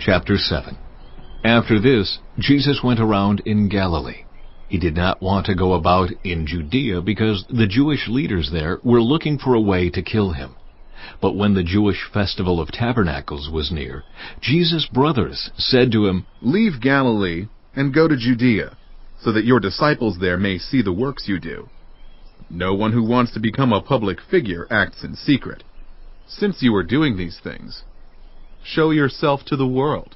Chapter 7. After this, Jesus went around in Galilee. He did not want to go about in Judea because the Jewish leaders there were looking for a way to kill him. But when the Jewish Festival of Tabernacles was near, Jesus' brothers said to him, "Leave Galilee and go to Judea, so that your disciples there may see the works you do. No one who wants to become a public figure acts in secret. Since you are doing these things, show yourself to the world."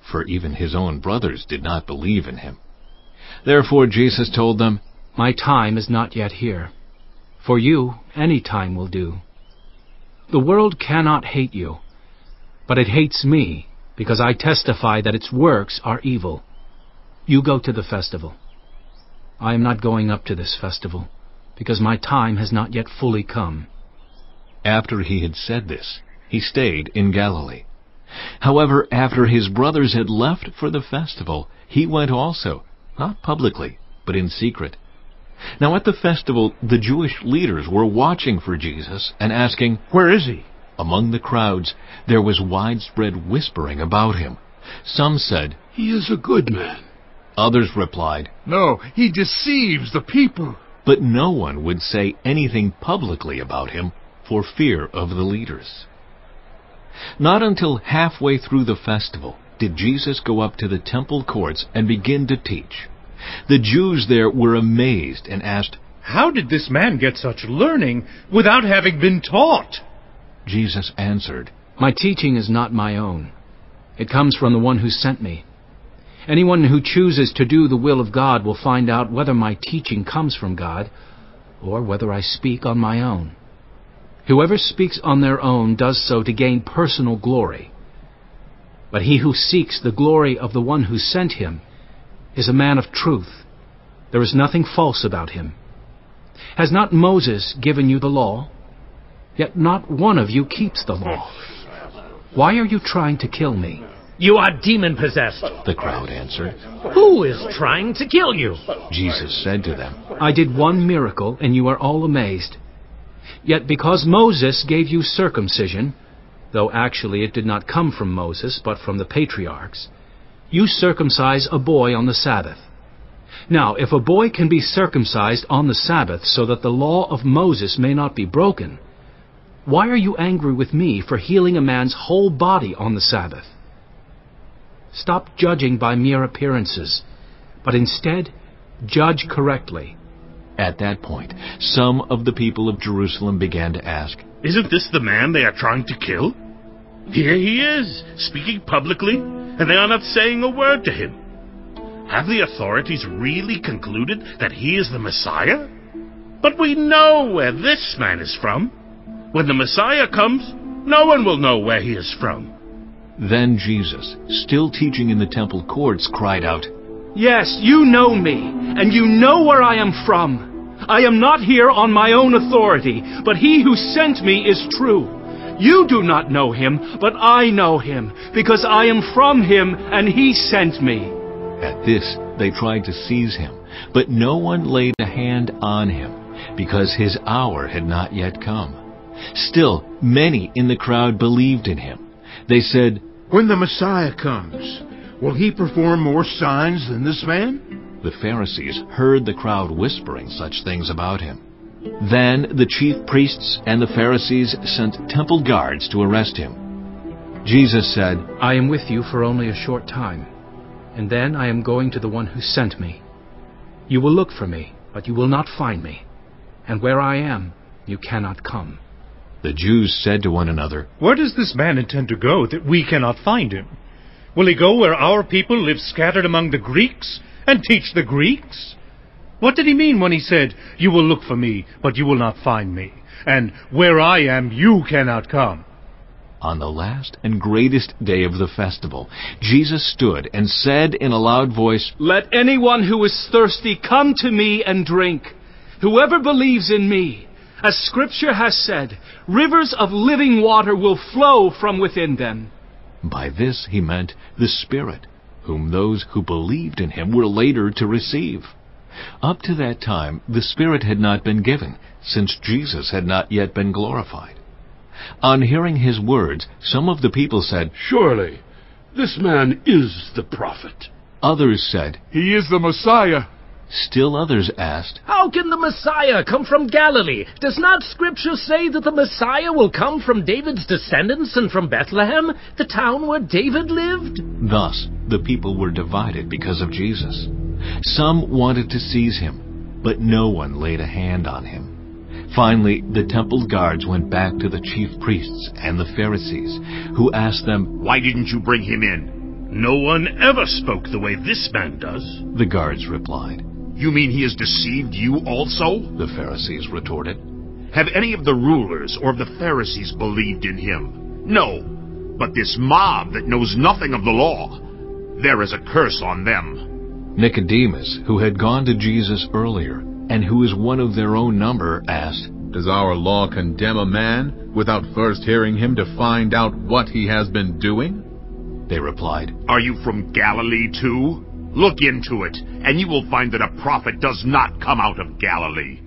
For even his own brothers did not believe in him. Therefore Jesus told them, "My time is not yet here. For you, any time will do. The world cannot hate you, but it hates me, because I testify that its works are evil. You go to the festival. I am not going up to this festival, because my time has not yet fully come." After he had said this, he stayed in Galilee. However, after his brothers had left for the festival, he went also, not publicly, but in secret. Now at the festival, the Jewish leaders were watching for Jesus and asking, "Where is he?" Among the crowds, there was widespread whispering about him. Some said, "He is a good man." Others replied, "No, he deceives the people." But no one would say anything publicly about him for fear of the leaders. Not until halfway through the festival did Jesus go up to the temple courts and begin to teach. The Jews there were amazed and asked, "How did this man get such learning without having been taught?" Jesus answered, "My teaching is not my own. It comes from the one who sent me. Anyone who chooses to do the will of God will find out whether my teaching comes from God or whether I speak on my own. Whoever speaks on their own does so to gain personal glory. But he who seeks the glory of the one who sent him is a man of truth. There is nothing false about him. Has not Moses given you the law? Yet not one of you keeps the law. Why are you trying to kill me?" "You are demon-possessed." the crowd answered. "Who is trying to kill you?" Jesus said to them, "I did one miracle, and you are all amazed. Yet because Moses gave you circumcision, though actually it did not come from Moses, but from the patriarchs, you circumcise a boy on the Sabbath. Now, if a boy can be circumcised on the Sabbath so that the law of Moses may not be broken, why are you angry with me for healing a man's whole body on the Sabbath? Stop judging by mere appearances, but instead judge correctly." At that point, some of the people of Jerusalem began to ask, "Isn't this the man they are trying to kill? Here he is, speaking publicly, and they are not saying a word to him. Have the authorities really concluded that he is the Messiah? But we know where this man is from. When the Messiah comes, no one will know where he is from." Then Jesus, still teaching in the temple courts, cried out, "Yes, you know me, and you know where I am from. I am not here on my own authority, but he who sent me is true. You do not know him, but I know him, because I am from him, and he sent me." At this they tried to seize him, but no one laid a hand on him, because his hour had not yet come. Still, many in the crowd believed in him. They said, "When the Messiah comes, will he perform more signs than this man?" The Pharisees heard the crowd whispering such things about him. Then the chief priests and the Pharisees sent temple guards to arrest him. Jesus said, "I am with you for only a short time, and then I am going to the one who sent me. You will look for me, but you will not find me, and where I am, you cannot come." The Jews said to one another, "Where does this man intend to go that we cannot find him? Will he go where our people live scattered among the Greeks and teach the Greeks? What did he mean when he said, 'You will look for me, but you will not find me,' and 'Where I am, you cannot come'?" On the last and greatest day of the festival, Jesus stood and said in a loud voice, "Let anyone who is thirsty come to me and drink. Whoever believes in me, as Scripture has said, rivers of living water will flow from within them." By this he meant the Spirit, whom those who believed in him were later to receive. Up to that time, the Spirit had not been given, since Jesus had not yet been glorified. On hearing his words, some of the people said, "Surely This man is the prophet. Others said, He is the Messiah. Still others asked, How can the Messiah come from Galilee? Does not Scripture say that the Messiah will come from David's descendants and from Bethlehem, the town where David lived? Thus, the people were divided because of Jesus. Some wanted to seize him, but no one laid a hand on him. Finally, the temple guards went back to the chief priests and the Pharisees, who asked them, Why didn't you bring him in? No one ever spoke the way this man does. The guards replied. You mean he has deceived you also? The Pharisees retorted. Have any of the rulers or of the Pharisees believed in him? No, but this mob that knows nothing of the law, there is a curse on them. Nicodemus, who had gone to Jesus earlier, and who is one of their own number, asked, Does our law condemn a man without first hearing him to find out what he has been doing? They replied, Are you from Galilee too? Look into it, and you will find that a prophet does not come out of Galilee.